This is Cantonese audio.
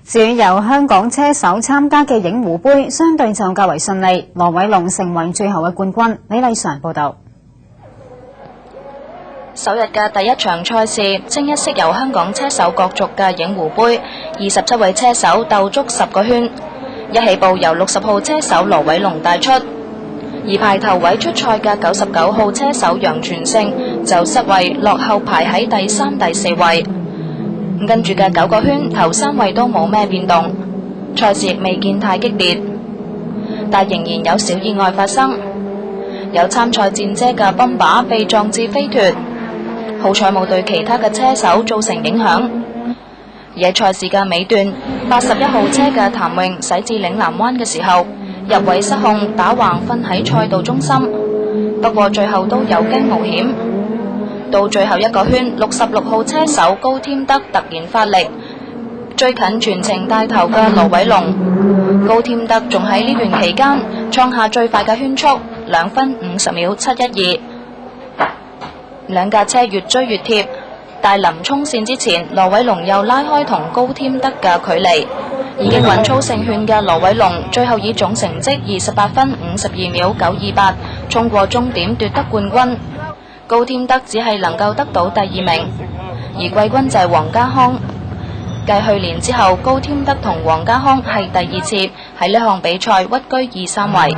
至於由香港車手參加嘅影湖杯，相對就較為順利，羅偉龍成為最後嘅冠軍。李麗常報導。首日嘅第一場賽事，清一色由香港車手角逐嘅影湖杯，27位車手鬥足10個圈，一起步由60號車手羅偉龍帶出，而排頭位出賽嘅99號車手楊全勝就失位，落後排喺第3、第4位。跟住嘅9個圈，頭3位都冇咩變動，賽事亦未見太激烈，但仍然有小意外發生，有參賽戰車嘅泵把被撞至飛脱，好彩冇對其他嘅車手造成影響。而喺賽事嘅尾段，81號車嘅譚穎駛至嶺南灣嘅時候，入位失控打橫瞓喺賽道中心，不過最後都有驚無險。到最後一個圈，66號車手高添德突然發力，最近全程帶頭嘅羅偉龍，高添德仲喺呢段期間創下最快嘅圈速2分50秒712，兩架車越追越貼，但臨衝線之前，羅偉龍又拉開同高添德嘅距離。已經穩操勝券嘅羅偉龍，最後以總成績28分52秒928衝過終點奪得冠軍。高添德只係能夠得到第2名，而季軍就係黃家康。繼去年之後，高添德同黃家康係第2次喺呢項比賽屈居2、3位。